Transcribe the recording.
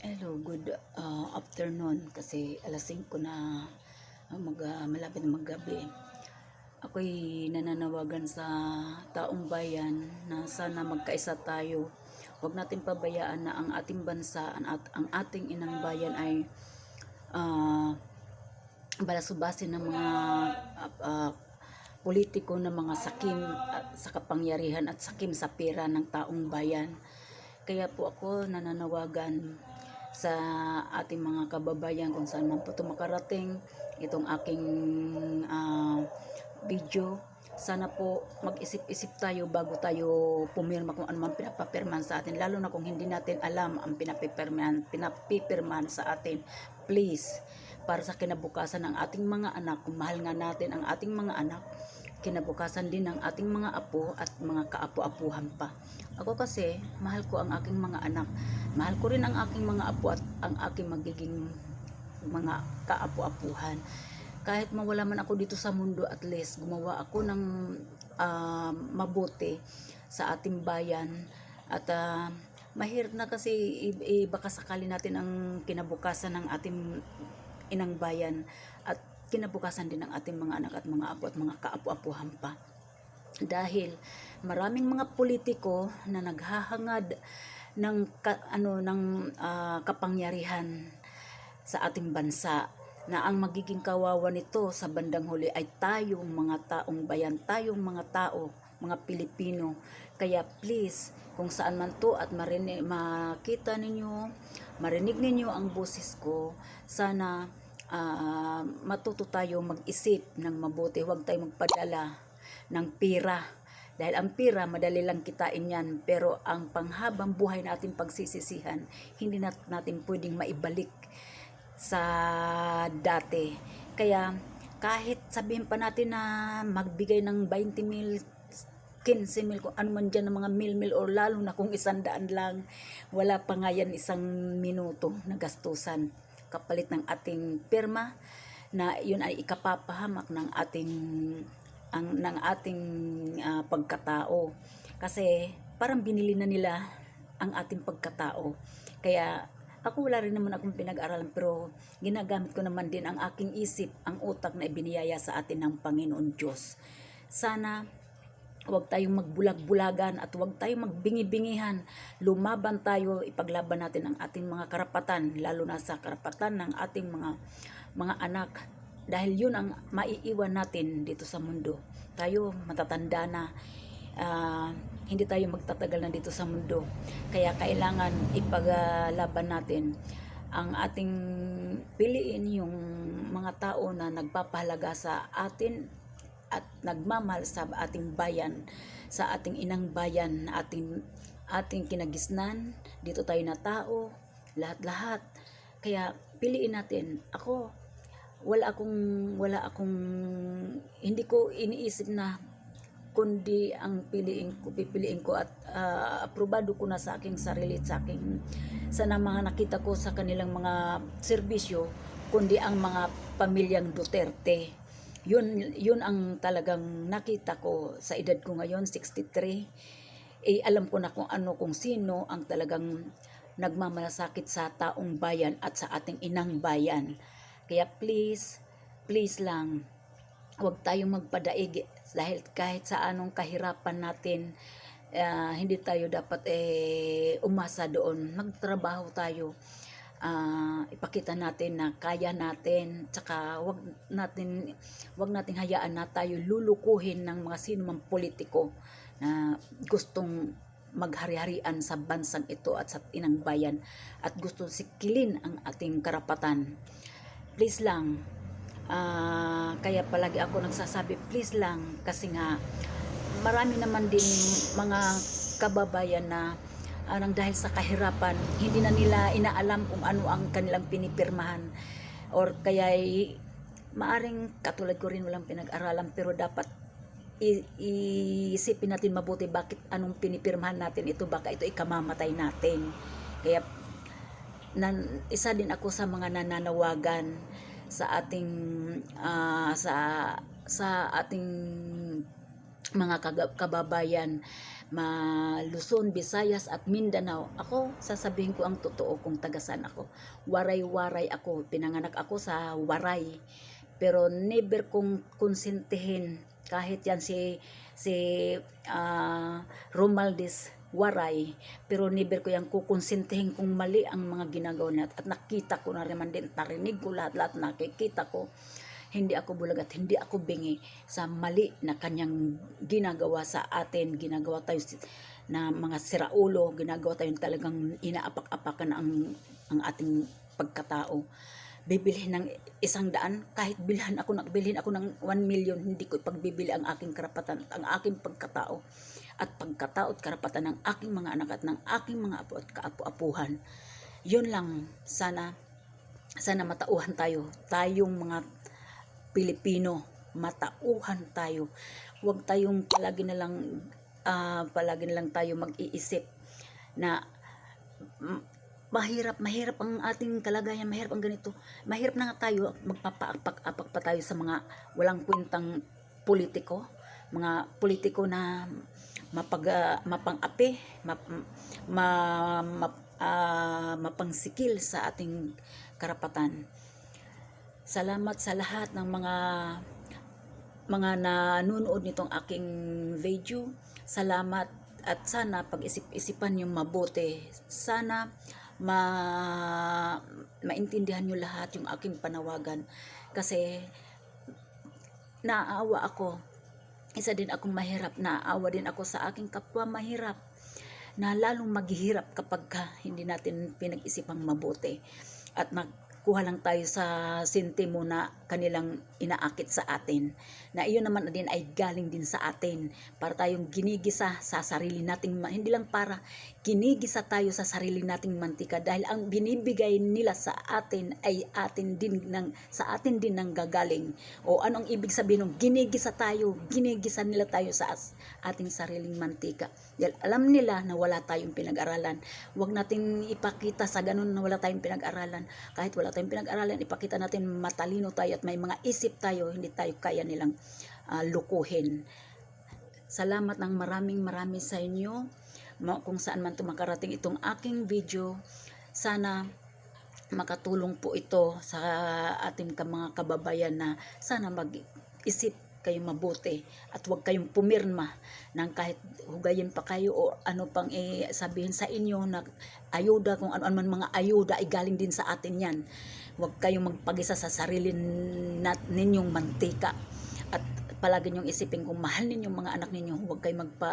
Hello, good afternoon kasi alas 5 na malapit na maggabi. Ako'y nananawagan sa taong bayan na sana magkaisa tayo. Huwag natin pabayaan na ang ating bansa, ang ating inang bayan ay uh, balasubasin ng mga uh, politiko na mga sakim sa kapangyarihan at sakim sa pera ng taong bayan. Kaya po ako nananawagan sa ating mga kababayan kung saan man po ito makarating itong aking video. Sana po mag-isip-isip tayo bago tayo pumirma kung ano man pinapapirmahan sa atin, lalo na kung hindi natin alam ang pinapipirmahan sa atin. Please, para sa kinabukasan ng ating mga anak, kung mahal nga natin ang ating mga anak, kinabukasan din ng ating mga apo at mga kaapo-apuhan pa. Ako kasi, mahal ko ang aking mga anak. Mahal ko rin ang aking mga apo at ang aking magiging mga kaapo-apuhan. Kahit mawala man ako dito sa mundo, at least gumawa ako ng mabuti sa ating bayan. At mahirap na kasi baka sakali natin ang kinabukasan ng ating inang bayan at kinabukasan din ng ating mga anak at mga apo at mga kaapo-apuhan pa. Dahil maraming mga politiko na naghahangad ng kapangyarihan sa ating bansa, na ang magiging kawawa nito sa bandang huli ay tayong mga taong bayan, tayong mga tao, mga Pilipino. Kaya please, kung saan man to at makita ninyo, marinig ninyo ang boses ko, sana matuto tayo mag-isip ng mabuti. Huwag tayo magpadala ng pera. Dahil ang pera, madali lang kitain yan. Pero ang panghabang buhay natin pagsisisihan, hindi natin pwedeng maibalik sa dati. Kaya kahit sabihin pa natin na magbigay ng 20 mil, 15 mil, kung ano man dyan ng mga mil o lalo na kung 100 lang, wala pa nga yan isang minuto na gastusan kapalit ng ating pirma, na yun ay ikapapahamak ng ating pagkatao. Kasi parang binili na nila ang ating pagkatao. Kaya ako, wala rin naman akong pinag-aralan, pero ginagamit ko naman din ang aking isip, ang utak na ibiniyaya sa atin ng Panginoon Diyos. Sana huwag tayong magbulag-bulagan at huwag tayong magbingi-bingihan. Lumaban tayo, ipaglaban natin ang ating mga karapatan, lalo na sa karapatan ng ating mga anak. Dahil yun ang maiiwan natin dito sa mundo. Tayo matatanda na, hindi tayo magtatagal na dito sa mundo. Kaya kailangan ipaglaban natin ang ating piliin yung mga tao na nagpapahalaga sa atin at nagmamahal sa ating bayan, sa ating inang bayan, ating kinagisnan. Dito tayo na tao, lahat-lahat. Kaya piliin natin. Ako, wala akong hindi ko iniisip na kundi ang pipiliin ko at aprobado ko na sa aking sarili, sa mga nakita ko sa kanilang mga serbisyo, kundi ang mga pamilyang Duterte. Yun ang talagang nakita ko sa edad ko ngayon, 63. Alam ko na kung sino ang talagang nagmamalasakit sa taong bayan at sa ating inang bayan. Kaya please lang, huwag tayong magpadaig, dahil kahit sa anong kahirapan natin, hindi tayo dapat umasa doon. Magtrabaho tayo, ipakita natin na kaya natin, tsaka wag nating hayaan na tayo lulukuhin ng mga sino mang politiko na gustong maghari-harian sa bansang ito at sa inang bayan at gusto sikilin ang ating karapatan. Please lang, kaya palagi ako nagsasabi please lang, kasi nga marami naman din mga kababayan na nang dahil sa kahirapan, hindi na nila inaalam kung ano ang kanilang pinipirmahan, or kaya maaring katulad ko rin walang pinag-aralan, pero dapat iisipin natin mabuti bakit anong pinipirmahan natin ito, baka ito ikamamatay natin. Kaya isa din ako sa mga nananawagan sa ating mga kababayan, Luzon, Visayas at Mindanao. Ako, sasabihin ko ang totoo kung tagasan ako. Waray-waray ako. Pinanganak ako sa Waray. Pero never kong konsentihin kahit yan si Romualdez Waray, pero never ko yan kukonsintihin kung mali ang mga ginagawa niya. At nakita ko na rin din, narinig ko lahat nakikita ko. Hindi ako bulag at hindi ako bingi sa mali na kanyang ginagawa sa atin. Ginagawa tayo na mga siraulo, ginagawa tayo talagang inaapak-apakan ang ating pagkatao. Bibilhin ng 100, kahit bilhin ako ng 1 million, hindi ko ipagbibili ang aking karapatan at ang aking pagkatao at pagkatao at karapatan ng aking mga anak at ng aking mga apo at kaapu-apuhan. Yun lang, sana matauhan tayo, tayong mga Pilipino, matauhan tayo. Huwag tayong palagi na lang tayo mag-iisip na mahirap ang ating kalagayan, mahirap ang ganito. Mahirap na nga tayo, magpapaapak-apak pa tayo sa mga walang kwentang politiko, mga politiko na mapang-api, mapangsikil sa ating karapatan. Salamat sa lahat ng mga nanonood nitong aking video. Salamat at sana pag-isip-isipan yung mabuti. Sana maintindihan nyo lahat yung aking panawagan. Kasi naaawa ako. Isa din akong mahirap. Naaawa din ako sa aking kapwa mahirap, na lalong maghihirap kapag hindi natin pinag-isipang mabuti at kuha lang tayo sa sentimo na kanilang inaakit sa atin, na iyon naman din ay galing din sa atin para tayong ginigisa sa sarili nating, hindi lang para ginigisa tayo sa sarili nating mantika, dahil ang binibigay nila sa atin ay sa atin din nang gagaling. O anong ibig sabihin ng ginigisa nila tayo sa ating sariling mantika, dahil alam nila na wala tayong pinag-aralan. Huwag nating ipakita sa ganun na wala tayong pinag-aralan. Kahit wala tayong pinag-aralan, ipakita natin matalino tayo at may mga isip tayo, hindi tayo kaya nilang lukuhin. Salamat ng maraming sa inyo kung saan man makarating itong aking video. Sana makatulong po ito sa ating mga kababayan na sana mag-isip kayo mabuti at huwag kayong pumirma ng kahit hugayin pa kayo o ano pang sabihin sa inyo na ayuda, kung ano man mga ayuda ay galing din sa atin yan. Huwag kayong magpagisa sa sarili ninyong mantika at palagi ninyong isipin kung mahal ninyong mga anak ninyo, huwag kayong